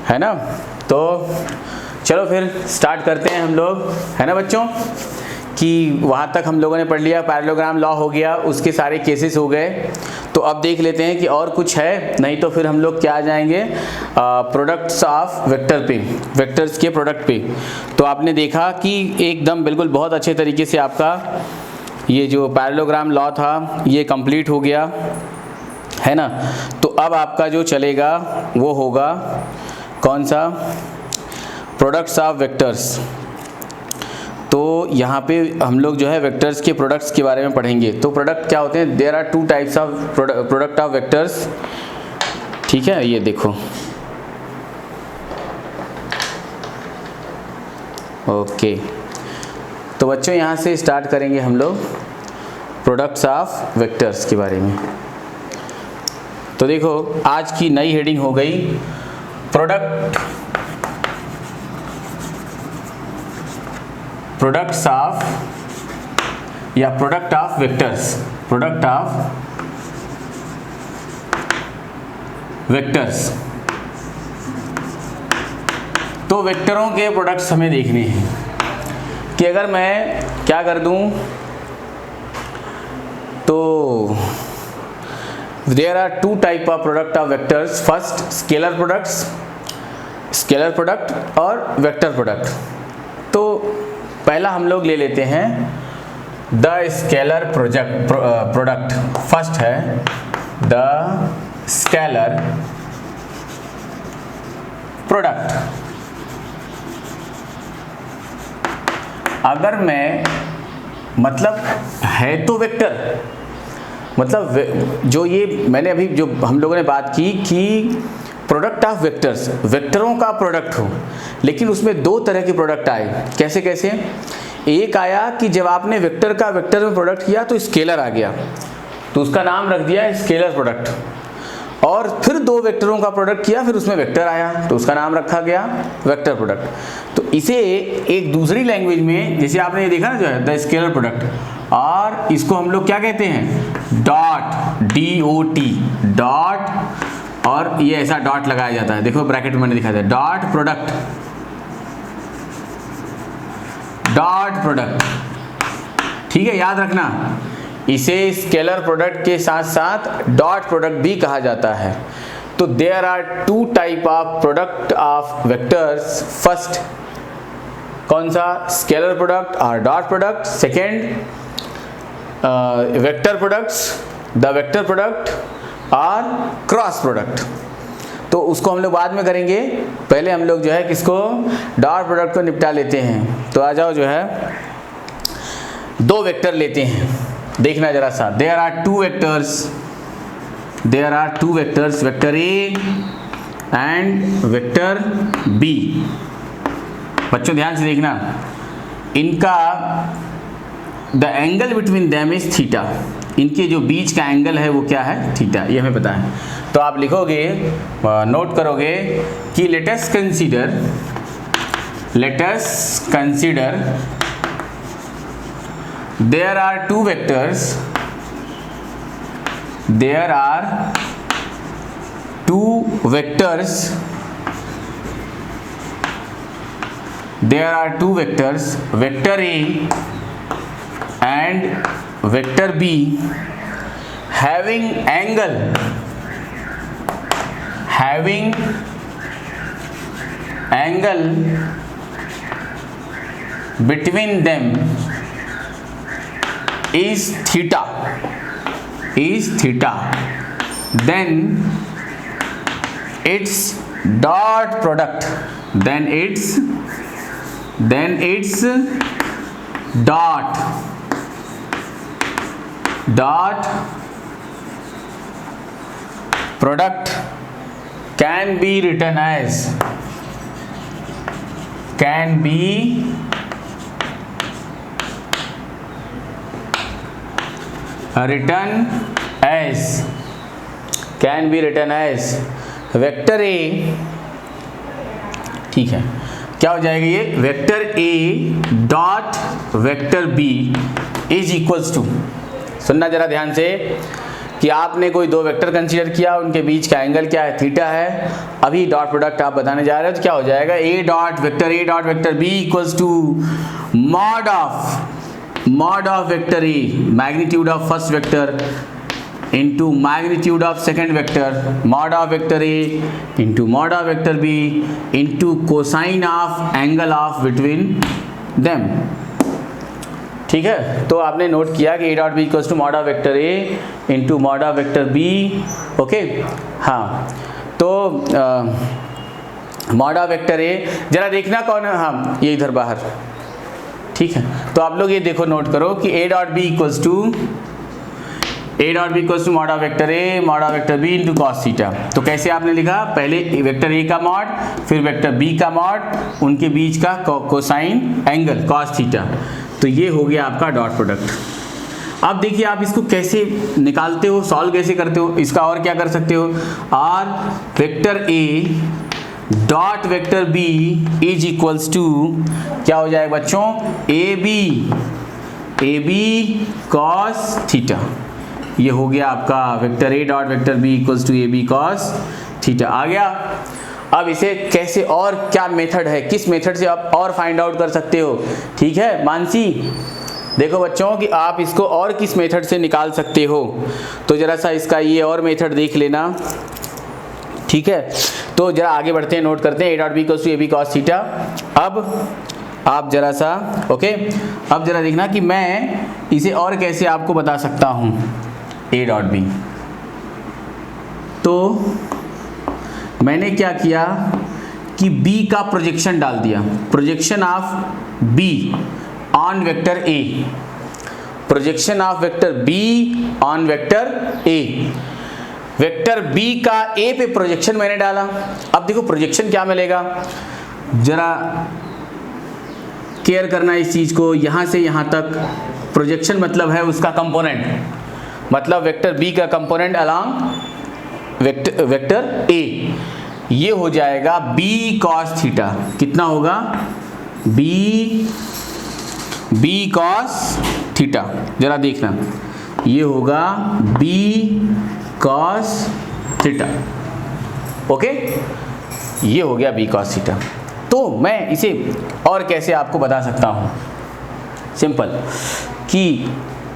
है ना। तो चलो फिर स्टार्ट करते हैं हम लोग, है ना बच्चों, कि वहाँ तक हम लोगों ने पढ़ लिया, पैरेललोग्राम लॉ हो गया, उसके सारे केसेस हो गए। तो अब देख लेते हैं कि और कुछ है, नहीं तो फिर हम लोग क्या आ जाएंगे प्रोडक्ट्स ऑफ वेक्टर पे, वेक्टर्स के प्रोडक्ट पे। तो आपने देखा कि एकदम बिल्कुल बहुत अच्छे तरीके से आपका ये जो पैरेललोग्राम लॉ था ये कंप्लीट हो गया, है ना। तो अब आपका जो चलेगा वो होगा कौन सा, प्रोडक्ट्स ऑफ वेक्टर्स। तो यहाँ पे हम लोग जो है वेक्टर्स के प्रोडक्ट्स के बारे में पढ़ेंगे। तो प्रोडक्ट क्या होते हैं, there are two types of product of vectors, ठीक है। ये देखो, ओके। तो बच्चों यहाँ से स्टार्ट करेंगे हम लोग प्रोडक्ट्स ऑफ वेक्टर्स के बारे में। तो देखो आज की नई हेडिंग हो गई प्रोडक्ट्स ऑफ या product of vectors, product of vectors. तो वेक्टरों के प्रोडक्ट्स हमें देखने हैं कि अगर मैं क्या कर दूं, तो there are two type of product of vectors, first scalar products, scalar product और वेक्टर प्रोडक्ट। तो पहला हम लोग ले लेते हैं द स्केलर प्रोडक्ट। फर्स्ट है द स्केलर प्रोडक्ट। अगर मैं मतलब है तो वेक्टर, मतलब जो ये मैंने अभी जो हम लोगों ने बात की कि प्रोडक्ट ऑफ वेक्टर्स, वेक्टरों का प्रोडक्ट हो, लेकिन उसमें दो तरह के प्रोडक्ट आए। कैसे कैसे, एक आया कि जब आपने वेक्टर का वेक्टर में प्रोडक्ट किया तो स्केलर आ गया, तो उसका नाम रख दिया स्केलर प्रोडक्ट। और फिर दो वेक्टरों का प्रोडक्ट किया, फिर उसमें वेक्टर आया तो उसका नाम रखा गया वेक्टर प्रोडक्ट। तो इसे एक दूसरी लैंग्वेज में, जैसे आपने ये देखा ना जो है द स्केलर प्रोडक्ट, और इसको हम लोग क्या कहते हैं, डॉट, DOT, डॉट, और ये ऐसा डॉट लगाया जाता है, देखो ब्रैकेट में मैंने दिखाया था, डॉट प्रोडक्ट, डॉट प्रोडक्ट, ठीक है, याद रखना। इसे स्केलर प्रोडक्ट के साथ साथ डॉट प्रोडक्ट भी कहा जाता है। तो there are two type of product of vectors, first कौन सा, स्केलर प्रोडक्ट और dot product, second vector products, the vector product और क्रॉस प्रोडक्ट। तो उसको हम लोग बाद में करेंगे, पहले हम लोग जो है किसको, डॉट प्रोडक्ट को निपटा लेते हैं। तो आ जाओ जो है दो वेक्टर लेते हैं, देखना जरा सा। There are two vectors, there are two vectors, vector A and vector B. बच्चों ध्यान से देखना, इनका the angle between them is theta, इनके जो बीच का एंगल है वो क्या है, थीटा, ये हमें पता है। तो आप लिखोगे, नोट करोगे कि let us consider there are two vectors, there are two vectors, there are two vectors, vector A and vector B having angle between them is theta, then its dot product, then its dot product can be written as, can be written as vector A, ठीक है, क्या हो जाएगा ये, vector A dot vector B is equals to, सुनना जरा ध्यान से, कि आपने कोई दो वेक्टर कंसीडर किया, उनके बीच का एंगल क्या है, थीटा है। अभी डॉट प्रोडक्ट आप बताने जा रहे हो तो क्या हो जाएगा, A dot vector B equals to mod of vector A, magnitude of first vector into magnitude of second vector, mod of vector A into mod of vector B into cosine of angle of between them। ठीक है, तो आपने note किया कि a dot B equals to mod of vector A into mod of vector B। Okay, हाँ, तो mod of vector A जरा देखना कौन है, हाँ ये इधर बाहर। ठीक है, तो आप लोग ये देखो, नोट करो कि a dot B equals to mod of vector A mod of vector B into cos theta. तो कैसे आपने लिखा, पहले वेक्टर A का मॉड, फिर वेक्टर B का मॉड, उनके बीच का कोसाइन एंगल कॉस थीटा। तो ये हो गया आपका डॉट प्रोडक्ट। अब देखिए आप इसको कैसे निकालते हो, सॉल्व कैसे करते हो। इसका और क्या कर सकते हो, आर vector A dot vector B is equals to क्या हो जाएगा बच्चों, ए बी कॉस थीटा। ये हो गया आपका vector A dot vector B equals to A B cos theta आ गया। अब इसे कैसे और क्या मेथड है, किस मेथड से आप और फाइंड आउट कर सकते हो। ठीक है मानसी, देखो बच्चों कि आप इसको और किस मेथड से निकाल सकते हो, तो जरा सा इसका ये और मेथड देख लेना। ठीक है, तो जरा आगे बढ़ते हैं, नोट करते हैं, A dot B equals to A B cos theta. अब आप जरा सा ओके, अब जरा देखना कि मैं इसे और कैसे आपको बता सकता हूँ ए डॉट बी। तो मैंने क्या किया कि B का प्रोजेक्शन डाल दिया, projection of B on vector A, projection of vector B on vector A। Vector B का A पे प्रोजेक्शन मैंने डाला। अब देखो प्रोजेक्शन क्या मिलेगा, जरा केयर करना इस चीज को। यहां से यहां तक प्रोजेक्शन मतलब है उसका कंपोनेंट, मतलब वेक्टर B का कंपोनेंट अलोंग वेक्टर A। ये हो जाएगा B cos थीटा। कितना होगा, B cos थीटा, जरा देखना, ये होगा B cos थीटा। ओके, ये हो गया B cos थीटा। तो मैं इसे और कैसे आपको बता सकता हूँ, सिंपल, कि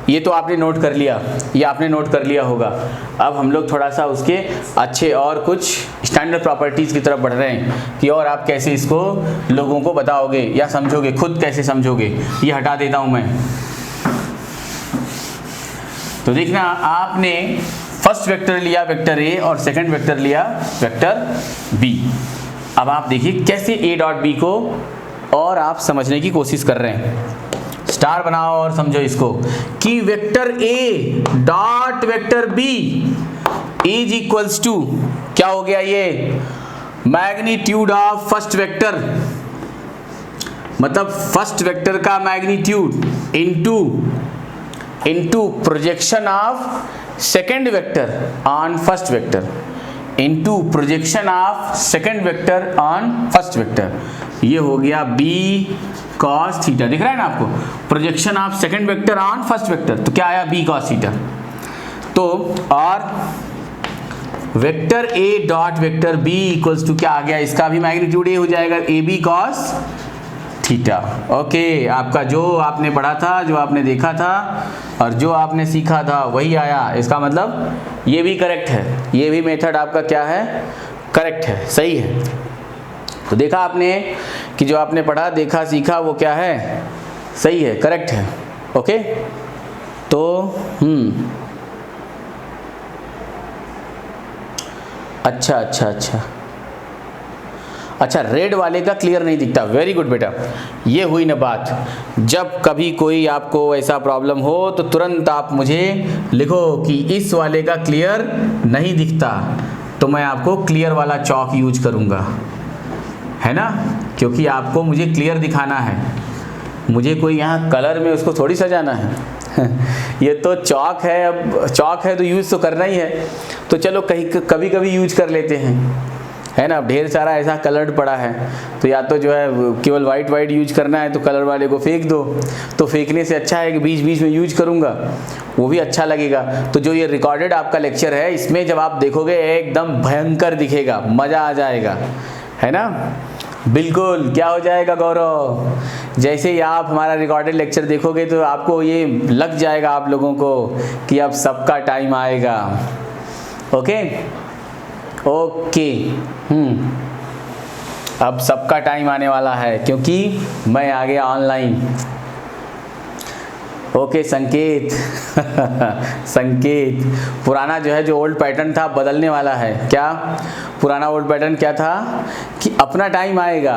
ये तो आपने नोट कर लिया, ये आपने नोट कर लिया होगा। अब हम लोग थोड़ा सा उसके अच्छे और कुछ स्टैंडर्ड प्रॉपर्टीज़ की तरफ बढ़ रहे हैं कि और आप कैसे इसको लोगों को बताओगे या समझोगे, खुद कैसे समझोगे। ये हटा देता हूँ मैं। तो देखना, आपने फर्स्ट वेक्टर लिया वेक्टर A और सेकंड वेक्टर लिया वेक्टर B। अब आप देखिए कैसे A डॉट B को और आप समझने की कोशिश कर रहे हैं। स्टार बनाओ और समझो इसको कि vector A dot vector B is equals to क्या हो गया, ये मैग्नीट्यूड ऑफ फर्स्ट वेक्टर, मतलब फर्स्ट वेक्टर का magnitude into projection of second vector on first vector into projection of second vector on first vector. ये हो गया B cos theta. दिख रहा है ना आपको, projection of second vector on first vector, तो क्या आया B cos थीटा। तो और vector A dot vector B equals to क्या आ गया, इसका भी मैग्नीट्यूड A हो जाएगा, A B cos theta. Okay, आपका जो आपने पढ़ा था, जो आपने देखा था और जो आपने सीखा था वही आया। इसका मतलब ये भी करेक्ट है, ये भी मेथड आपका क्या है, करेक्ट है, सही है। तो देखा आपने कि जो आपने पढ़ा, देखा, सीखा वो क्या है, सही है, करेक्ट है। ओके, तो अच्छा, रेड वाले का क्लियर नहीं दिखता। वेरी गुड बेटा, ये हुई ना बात। जब कभी कोई आपको ऐसा प्रॉब्लम हो तो तुरंत आप मुझे लिखो कि इस वाले का क्लियर नहीं दिखता, तो मैं आपको क्लियर वाला चॉक यूज करूँगा, है ना, क्योंकि आपको मुझे क्लियर दिखाना है। मुझे कोई यहाँ कलर में उसको थोड़ी सजाना है ये तो चॉक है, अब चॉक है तो यूज़ तो करना ही है। तो चलो कभी कभी यूज कर लेते हैं, है ना। ढेर सारा ऐसा कलर्ड पड़ा है, तो या तो जो है केवल वाइट वाइट यूज करना है तो कलर वाले को फेंक दो। तो फेंकने से अच्छा है कि बीच बीच में यूज करूँगा, वो भी अच्छा लगेगा। तो जो ये रिकॉर्डेड आपका लेक्चर है, इसमें जब आप देखोगे एकदम भयंकर दिखेगा, मज़ा आ जाएगा, है ना। बिल्कुल, क्या हो जाएगा गौरव, जैसे ही आप हमारा रिकॉर्डेड लेक्चर देखोगे तो आपको ये लग जाएगा आप लोगों को कि अब सबका टाइम आएगा। ओके ओके, अब सबका टाइम आने वाला है क्योंकि मैं आ गया ऑनलाइन। ओके संकेत संकेत, पुराना जो है, जो ओल्ड पैटर्न था बदलने वाला है। क्या पुराना ओल्ड पैटर्न क्या था कि अपना टाइम आएगा।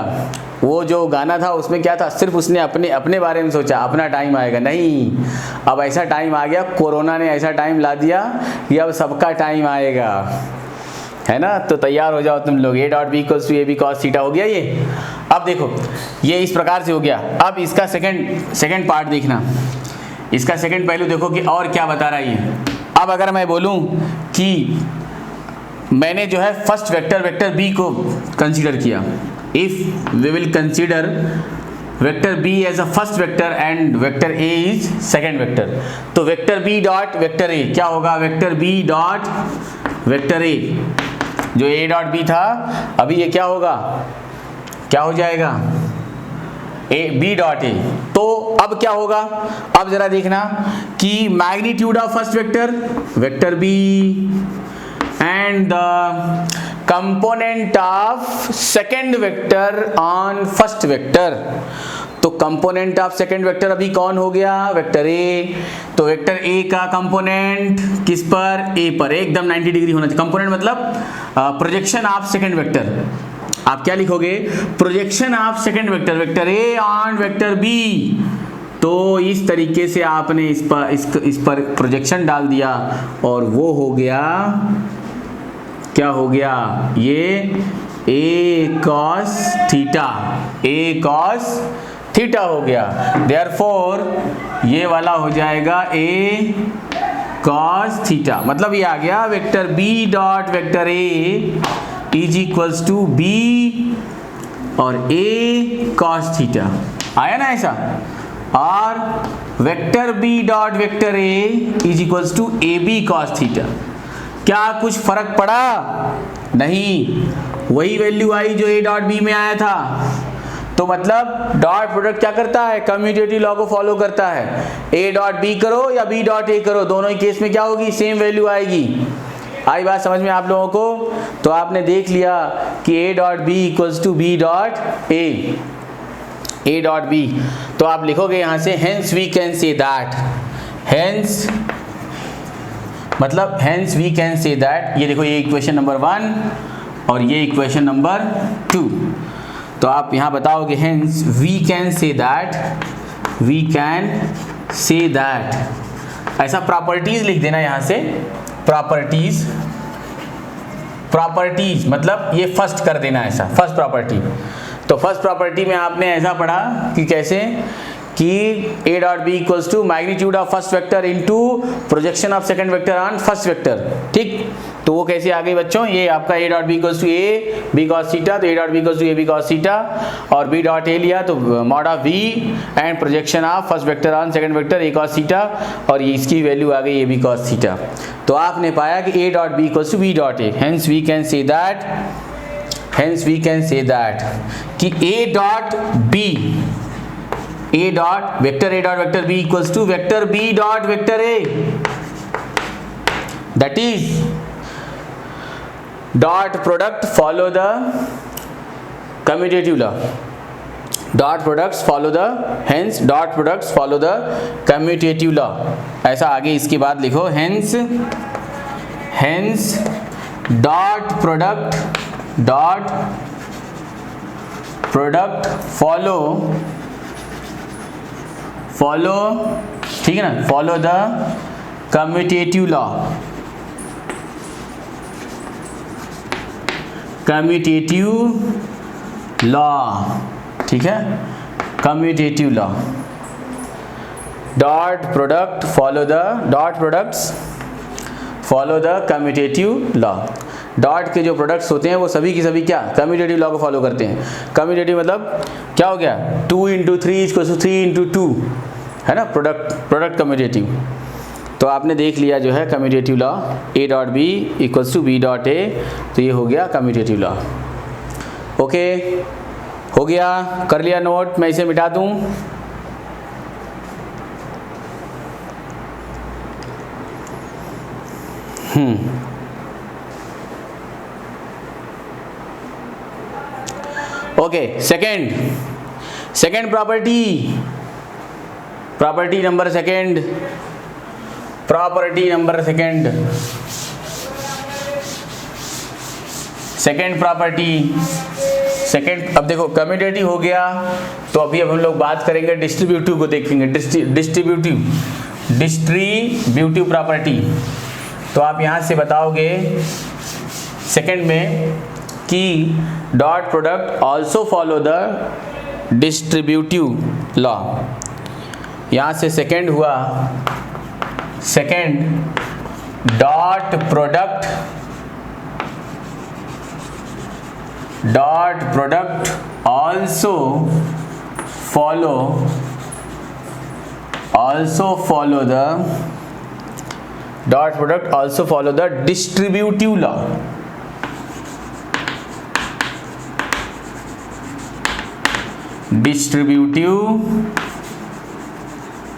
वो जो गाना था उसमें क्या था, सिर्फ उसने अपने बारे में सोचा, अपना टाइम आएगा। नहीं, अब ऐसा टाइम आ गया, कोरोना ने ऐसा टाइम ला दिया कि अब सबका टाइम आएगा, है ना। तो तैयार हो जाओ तुम लोग। a dot B equals to A B cos theta हो गया ये। अब देखो ये इस प्रकार से हो गया। अब इसका सेकंड पार्ट देखना, इसका सेकंड पहलू देखो कि और क्या बता रहा है ये। अब अगर मैं बोलूं कि मैंने जो है फर्स्ट वेक्टर बी को कंसीडर किया, if we will consider vector B as a first vector and vector A is second vector, तो vector B dot vector A क्या होगा, vector B dot vector A, जो ए डॉट बी था अभी ये क्या होगा, क्या हो जाएगा, ए बी डॉट ए। तो अब क्या होगा, अब जरा देखना कि magnitude of first vector vector B and the component of second vector on first vector. तो कंपोनेंट ऑफ सेकंड वेक्टर अभी कौन हो गया, वेक्टर ए। तो वेक्टर ए का कंपोनेंट किस पर, ए पर, एकदम 90 डिग्री होना चाहिए। कंपोनेंट मतलब प्रोजेक्शन ऑफ सेकंड वेक्टर। आप क्या लिखोगे, projection of second vector vector A on vector B. तो इस तरीके से आपने इस पर प्रोजेक्शन डाल दिया और वो हो गया, क्या हो गया, ये a cos theta, a cos theta हो गया। देयरफॉर ये वाला हो जाएगा a cos थीटा, मतलब ये आ गया vector b dot vector a is equals to b और a cos थीटा। आया ना ऐसा। और vector b dot vector a is equals to ab cos theta. क्या कुछ फर्क पड़ा, नहीं, वही वैल्यू आई जो a डॉट बी में आया था। तो मतलब डॉट प्रोडक्ट क्या करता है, कम्यूटेटिव लॉ को फॉलो करता है। a डॉट बी करो या b डॉट a करो, दोनों ही केस में क्या होगी, सेम वैल्यू आएगी। आई बात समझ में आप लोगों को। तो आपने देख लिया कि a dot B equals to b dot a dot B. तो आप लिखोगे यहां से hence we can say that, hence मतलब hence we can say that. ये देखो, ये इक्वेशन नंबर 1 और ये इक्वेशन नंबर 2। तो आप यहाँ बताओगे hence we can say that, we can say that. ऐसा प्रॉपर्टीज लिख देना यहाँ से, प्रॉपर्टीज, प्रॉपर्टीज मतलब ये फर्स्ट कर देना, ऐसा फर्स्ट प्रॉपर्टी। तो फर्स्ट प्रॉपर्टी में आपने ऐसा पढ़ा कि कैसे कि a dot B equals to magnitude of first vector into projection of second vector on first vector. ठीक, तो वो कैसे आ गई बच्चों, ये आपका a dot B equals to a b cos theta, तो a dot B equals to a b cos theta और b डॉट a लिया तो mod of v and projection of first vector on second vector a cos theta और इसकी value आ गई a b cos theta. तो आपने पाया कि a dot B equals to b dot a, hence we can say that, hence we can say that कि a dot b, a dot vector b equals to vector b dot vector a, that is dot product follow the commutative law, dot products follow the, hence dot products follow the commutative law। ऐसा आगे इसके बाद लिखो hence dot product follow, ठीक है ना, follow the commutative law, ठीक है, commutative law, dot products follow the commutative law। Dot के जो प्रोडक्ट्स होते हैं वो सभी की सभी क्या कम्यूटेटिव लॉ को फॉलो करते हैं। कम्यूटेटिव मतलब क्या हो गया 2 × 3 = 3 × 2 है ना, प्रोडक्ट कम्यूटेटिव। तो आपने देख लिया जो है कम्यूटेटिव लॉ A.B = B.A, तो ये हो गया कम्यूटेटिव लॉ। ओके हो गया, कर लिया नोट, मैं इसे मिटा दूं। Okay, second property number second. अब देखो कम्यूटेटिव हो गया, तो अभी अब हम लोग बात करेंगे डिस्ट्रीब्यूटिव को देखेंगे। Distributive property. तो आप यहाँ से बताओगे सेकंड में कि dot product also follow the distributive law. यहाँ से सेकंड हुआ, second dot product also follow the distributive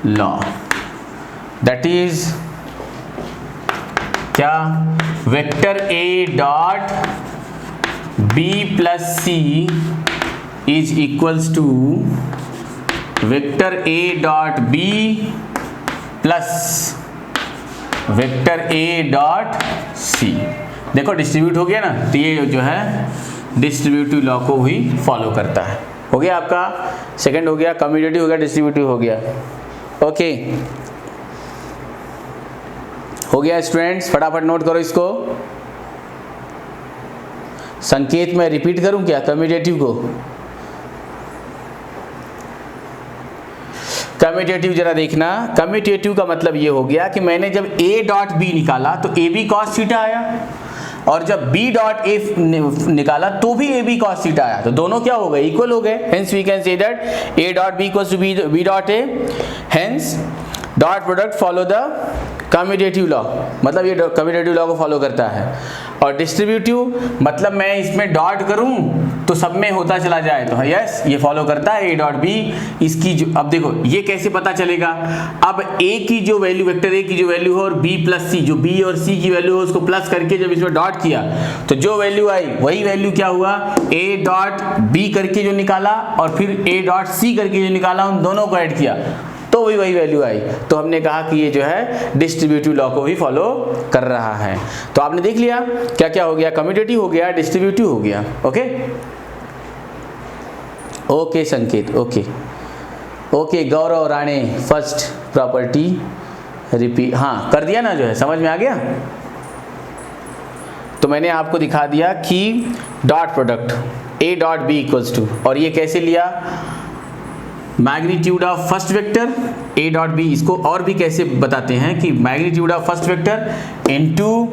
law. That is क्या, vector A dot B + C is equals to vector A dot B plus vector A dot C। देखो distribute हो गया ना, तो ये जो है डिस्ट्रीब्यूटिव लॉ को भी फॉलो करता है। हो गया आपका सेकंड हो गया, कम्यूटेटिव हो गया, डिस्ट्रीब्यूटिव हो गया। ओके हो गया स्टूडेंट्स, फटाफट नोट करो इसको। संकेत में रिपीट करूं क्या कम्यूटेटिव को? कम्यूटेटिव जरा देखना, कम्यूटेटिव का मतलब ये हो गया कि मैंने जब A.B निकाला तो AB cos थीटा आया, और जब B.A निकाला तो भी AB cos थीटा आया, तो दोनों क्या हो गए, इक्वल हो गए। Hence we can say that A.B = B.A, hence dot product follow the commutative law, मतलब ये कम्यूटेटिव लॉ को फॉलो करता है। और डिस्ट्रीब्यूटिव मतलब मैं इसमें डॉट करूं तो सब में होता चला जाए, तो यस ये फॉलो करता है A.B। इसकी जो, अब देखो ये कैसे पता चलेगा, अब A की जो वैल्यू, वेक्टर A की जो वैल्यू हो और B + C, जो B और C की वैल्यू हो उसको प्लस करके जब इसमें डॉट किया तो जो वैल्यू आई वही वैल्यू क्या हुआ, A.B करके जो निकाला और फिर A.C करके जो निकाला, उन दोनों को ऐड किया तो वही वैल्यू आई। तो हमने कहा कि ये जो है डिस्ट्रीब्यूटिव लॉ को भी फॉलो कर रहा है। तो आपने देख लिया क्या क्या हो गया, कम्यूटेटिव हो गया, डिस्ट्रीब्यूटिव हो गया। ओके संकेत, ओके गौरव राणे, फर्स्ट प्रॉपर्टी रिपीट, हाँ कर दिया ना, जो है समझ में आ गया। तो मैंने आपको दिखा दिया कि डॉट प्रोडक्ट A.B = और ये कैसे लिया, magnitude of first vector A.B, इसको और भी कैसे बताते हैं कि magnitude of first vector into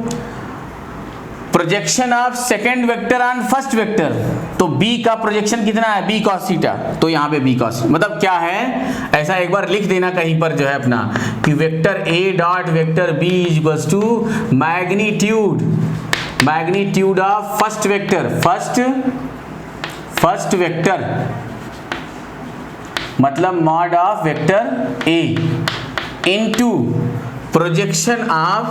projection of second vector on first vector. तो B का प्रोजेक्शन कितना है, B cos थीटा, तो यहाँ पे B cos, मतलब क्या है, ऐसा एक बार लिख देना कहीं पर जो है अपना कि vector A dot vector B = magnitude of first vector मतलब mod of vector A into projection of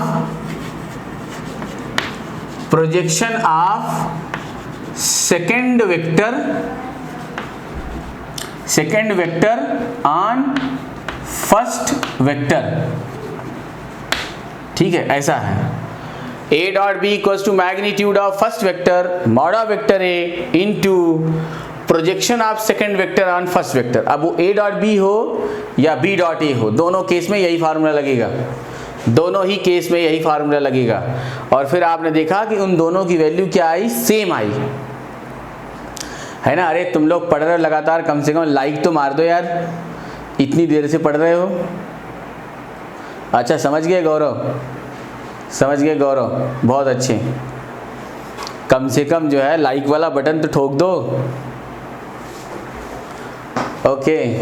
second vector on first vector. ठीक है, ऐसा है A.B = magnitude of first vector mod of vector A into projection of second vector on first vector. अब वो A.B हो या B.A हो, दोनों केस में यही फार्मूला लगेगा, दोनों ही केस में यही फार्मूला लगेगा। और फिर आपने देखा कि उन दोनों की वैल्यू क्या आई, सेम आई, है ना। अरे तुम लोग पढ़ रहे हो लगातार, कम से कम लाइक तो मार दो यार, इतनी देर से पढ़ रहे हो। अच्छा समझ गए गौरव, बहुत अच्छे। कम से कम जो है लाइक वाला बटन तो ठोक दो। ओके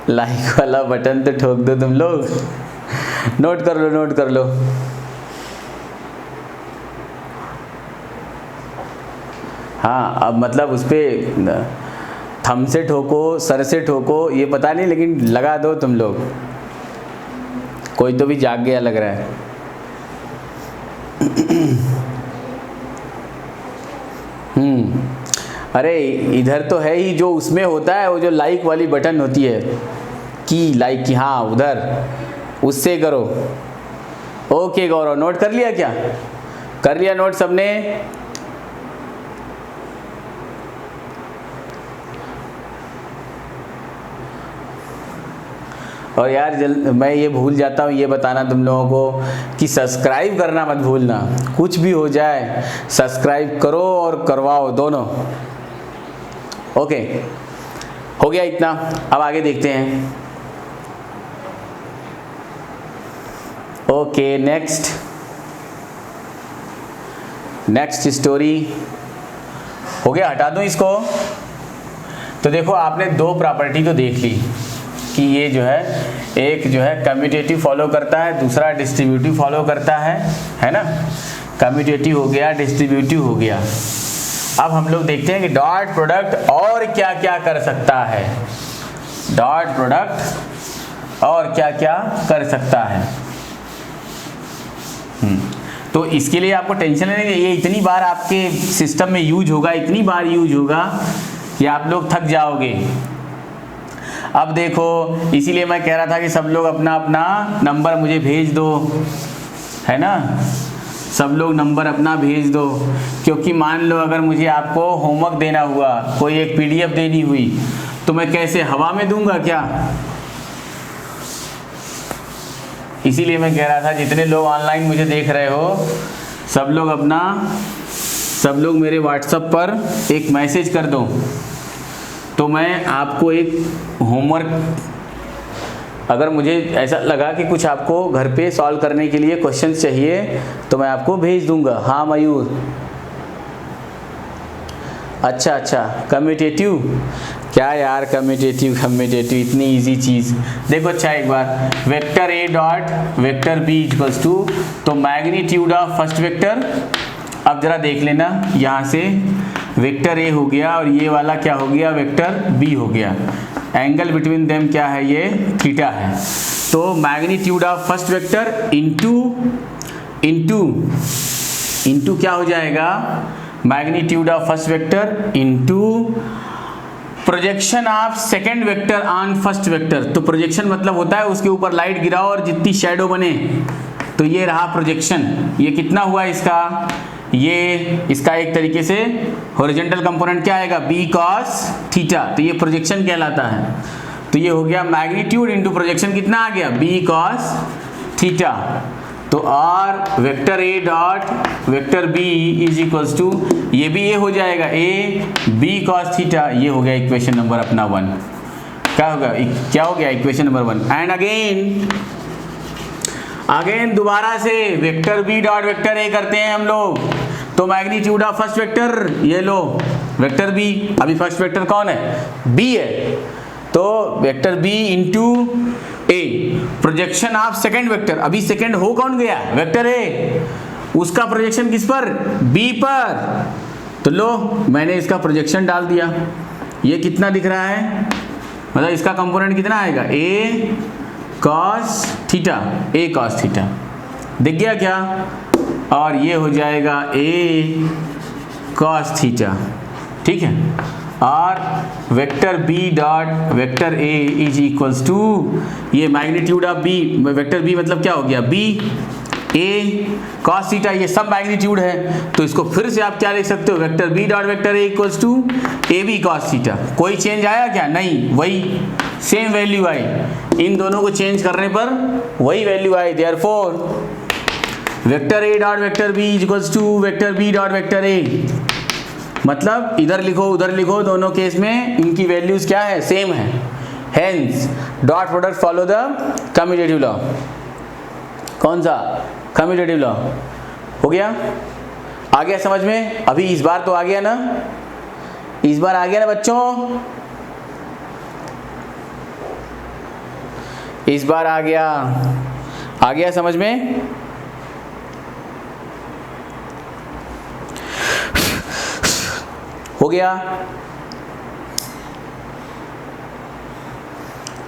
लाइक वाला बटन तो ठोक दो तुम लोग। नोट कर लो, नोट कर लो। हाँ, अब मतलब उस पर थंब से ठोको, सर से ठोको, ये पता नहीं, लेकिन लगा दो तुम लोग। कोई तो भी जाग गया लग रहा है। अरे इधर तो है ही, जो उसमें होता है वो जो लाइक वाली बटन होती है की लाइक की, हाँ उधर, उससे करो। ओके गौरव, नोट कर लिया क्या? कर लिया नोट सबने? और यार मैं ये भूल जाता हूँ ये बताना तुम लोगों को कि सब्सक्राइब करना मत भूलना। कुछ भी हो जाए सब्सक्राइब करो और करवाओ दोनों। ओके, हो गया इतना। अब आगे देखते हैं। ओके, नेक्स्ट स्टोरी हो गया। हटा दूँ इसको? तो देखो, आपने दो प्रॉपर्टी तो देख ली कि ये जो है, एक जो है कम्यूटेटिव फॉलो करता है, दूसरा डिस्ट्रीब्यूटिव फॉलो करता है ना। कम्यूटेटिव हो गया, डिस्ट्रीब्यूटिव हो गया। अब हम लोग देखते हैं कि डॉट प्रोडक्ट और क्या क्या कर सकता है। डॉट प्रोडक्ट और क्या क्या कर सकता है। तो इसके लिए आपको टेंशन नहीं, ये इतनी बार आपके सिस्टम में यूज होगा, इतनी बार यूज होगा कि आप लोग थक जाओगे। अब देखो, इसीलिए मैं कह रहा था कि सब लोग अपना अपना नंबर मुझे भेज दो, है ना। सब लोग नंबर अपना भेज दो, क्योंकि मान लो अगर मुझे आपको होमवर्क देना हुआ, कोई एक पीडीएफ देनी हुई, तो मैं कैसे हवा में दूंगा क्या? इसीलिए मैं कह रहा था जितने लोग ऑनलाइन मुझे देख रहे हो, सब लोग मेरे व्हाट्सएप पर एक मैसेज कर दो, तो मैं आपको एक होमवर्क, अगर मुझे ऐसा लगा कि कुछ आपको घर पे सॉल्व करने के लिए क्वेश्चंस चाहिए तो मैं आपको भेज दूंगा। हाँ मयूर, अच्छा, कम्यूटेटिव क्या यार, कम्यूटेटिव इतनी इजी चीज़। देखो अच्छा, एक बार vector A dot vector B equals to, तो मैग्नीट्यूड ऑफ फर्स्ट वेक्टर। अब जरा देख लेना, यहाँ से वेक्टर ए हो गया और ये वाला क्या हो गया, वेक्टर बी हो गया। एंगल बिटवीन देम क्या है, ये थीटा है। तो magnitude of first vector into क्या हो जाएगा, magnitude of first vector into projection of second vector on first vector. तो प्रोजेक्शन मतलब होता है उसके ऊपर लाइट गिराओ और जितनी शैडो बने, तो ये रहा प्रोजेक्शन। ये कितना हुआ इसका, ये इसका एक तरीके से हॉरिजॉन्टल कंपोनेंट क्या आएगा, बी कॉस थीटा। तो ये प्रोजेक्शन कहलाता है। तो ये हो गया मैग्नीट्यूड इंटू प्रोजेक्शन, कितना आ गया, बी कॉस थीटा। तो और vector A dot vector B is equals to, ये भी ये हो जाएगा, ए बी कॉस थीटा। ये हो गया इक्वेशन नंबर अपना 1। क्या होगा, क्या हो गया इक्वेशन नंबर 1। एंड अगेन दोबारा से vector B dot vector A करते हैं हम लोग। तो मैग्नीट्यूड ऑफ फर्स्ट वेक्टर, ये लो वेक्टर बी, अभी फर्स्ट वेक्टर कौन है, बी है, तो vector B into A, projection of second vector, अभी सेकेंड हो कौन गया, वेक्टर ए, उसका प्रोजेक्शन किस पर, बी पर। तो लो मैंने इसका प्रोजेक्शन डाल दिया। ये कितना दिख रहा है, मतलब इसका कंपोनेंट कितना आएगा, ए कॉस थीटा, ए कॉस थीटा, दिख गया क्या। और ये हो जाएगा ए कॉस थीटा, ठीक है। और vector B dot vector A is equals to, ये magnitude of B, vector B मतलब क्या हो गया, बी ए कॉस थीटा, ये सब मैग्नीट्यूड है। तो इसको फिर से आप क्या लिख सकते हो, vector B dot vector A equals to A B cos theta. कोई चेंज आया क्या, नहीं, वही सेम वैल्यू आई। इन दोनों को चेंज करने पर वही वैल्यू आई। Therefore vector A dot vector B equals to vector B dot vector A, मतलब इधर लिखो उधर लिखो, दोनों केस में इनकी वैल्यूज क्या है, सेम है। Hence dot product follow the commutative law. कौन सा, कम्यूटेटिव लॉ हो गया, आ गया समझ में? अभी इस बार तो आ गया ना, इस बार आ गया ना बच्चों, इस बार आ गया समझ में? हो गया,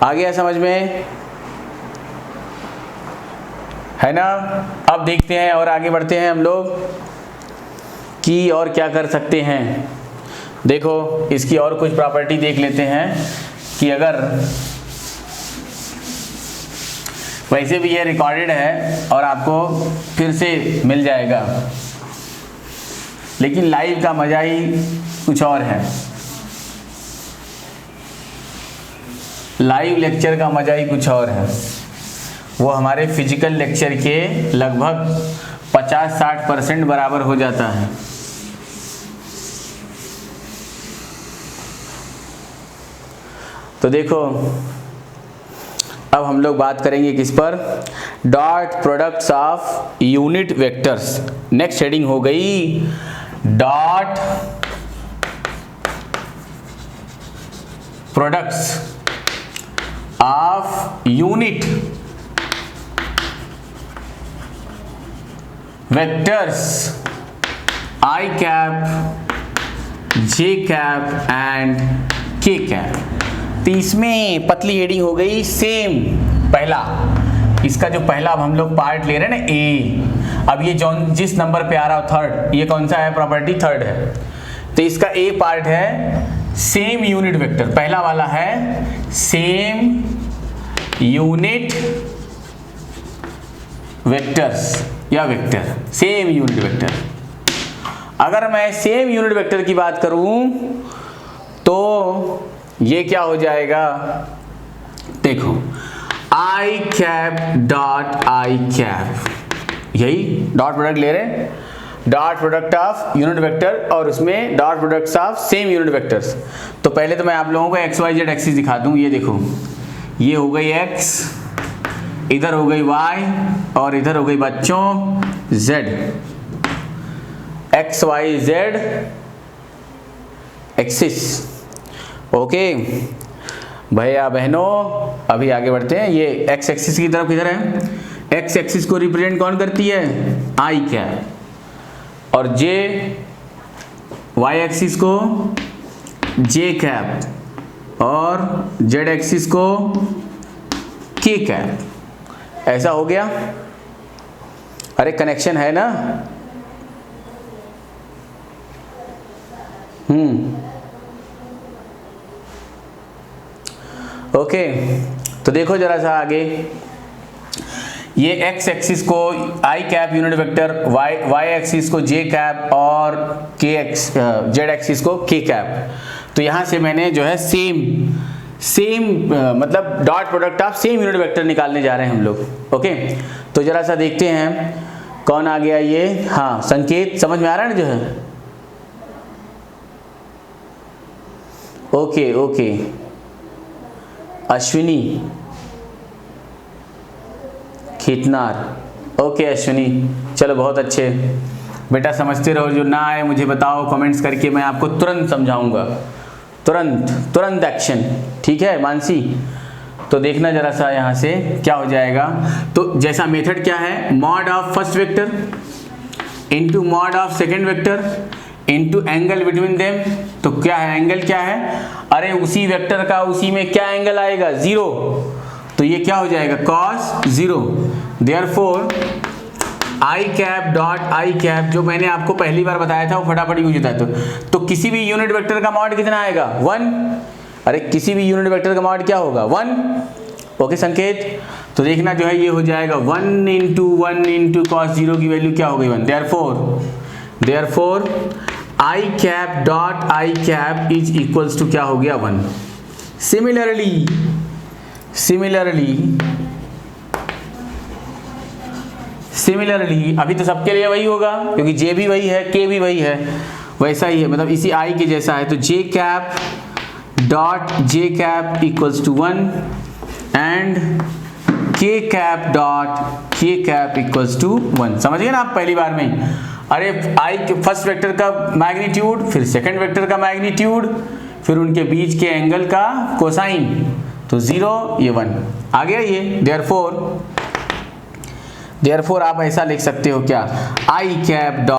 आ गया समझ में, है ना? अब देखते हैं और आगे बढ़ते हैं हम लोग कि और क्या कर सकते हैं। देखो इसकी और कुछ प्रॉपर्टी देख लेते हैं कि अगर, वैसे भी ये रिकॉर्डेड है और आपको फिर से मिल जाएगा, लेकिन लाइव का मजा ही कुछ और है, लाइव लेक्चर का मजा ही कुछ और है। वो हमारे फिजिकल लेक्चर के लगभग 50-60% बराबर हो जाता है। तो देखो अब हम लोग बात करेंगे किस पर, dot products of unit vectors. Next heading हो गई dot products of unit vectors I cap, J cap and K cap. तो इसमें पतली हेडिंग हो गई सेम, पहला इसका जो पहला अब हम लोग पार्ट ले रहे हैं ना ए, अब ये जिस नंबर पे आ रहा हो थर्ड, ये कौन सा है प्रॉपर्टी, थर्ड है। तो इसका ए पार्ट है सेम यूनिट वेक्टर, पहला वाला है सेम यूनिट वेक्टर्स या वेक्टर, सेम यूनिट वेक्टर। अगर मैं सेम यूनिट वेक्टर की बात करूं तो ये क्या हो जाएगा, देखो आई कैप डॉट आई कैप, यही डॉट प्रोडक्ट ले रहे हैं, dot product of unit vector और उसमें dot products of same unit vectors. तो पहले तो मैं आप लोगों को एक्स वाई जेड एक्सिस दिखा दूं, ये देखो ये हो गई एक्स, इधर हो गई वाई और इधर हो गई बच्चों Z, X Y Z axis. Okay भैया बहनों, अभी आगे बढ़ते हैं। ये एक्स एक्सिस की तरफ किधर है, एक्स एक्सिस को रिप्रेजेंट कौन करती है, आई कैप, और जे वाई एक्सिस को जे कैप और जेड एक्सिस को के कैप। ऐसा हो गया, अरे कनेक्शन है ना। ओके तो देखो जरा सा आगे, ये एक्स एक्सिस को I cap unit vector, Y axis को जे कैप और के एक्स जेड एक्सिस को के कैप। तो यहाँ से मैंने जो है सेम मतलब dot product of same unit vector निकालने जा रहे हैं हम लोग। ओके तो जरा सा देखते हैं कौन आ गया ये, हाँ संकेत समझ में आ रहा है ना जो है। Okay okay Ashwini Khitnar, okay Ashwini चलो बहुत अच्छे बेटा, समझते रहो, जो ना आए मुझे बताओ कमेंट्स करके, मैं आपको तुरंत समझाऊंगा, तुरंत एक्शन, ठीक है मानसी। तो देखना जरा सा यहाँ से क्या हो जाएगा। तो जैसा मेथड क्या है, mod of first vector into mod of second vector into angle between them. तो क्या है एंगल, क्या है, अरे उसी वेक्टर का उसी में क्या एंगल आएगा, 0, तो ये क्या हो जाएगा cos 0। Therefore I cap dot I cap, जो मैंने आपको पहली बार बताया था वो फटाफट यूज होता है। तो किसी भी यूनिट वेक्टर का मॉड कितना आएगा, 1। अरे किसी भी यूनिट वेक्टर का मॉड क्या होगा, 1। ओके संकेत, तो देखना जो है ये हो जाएगा 1 इंटू cos 0 की वैल्यू क्या हो गई 1। Therefore I cap dot I cap is equals to क्या हो गया 1। सिमिलरली अभी तो सबके लिए वही होगा क्योंकि जे भी वही है, के भी वही है, वैसा ही है, मतलब इसी आई के जैसा है। तो J cap dot J cap equals to 1 and K cap equals to 1। समझ गए ना आप पहली बार में? अरे आई के फर्स्ट वेक्टर का मैग्नीट्यूड, फिर सेकंड वेक्टर का मैग्नीट्यूड, फिर उनके बीच के एंगल का कोसाइन, तो 0 ये 1 आ गया ये। देयरफॉर आप ऐसा लिख सकते हो क्या, आई कैप डॉट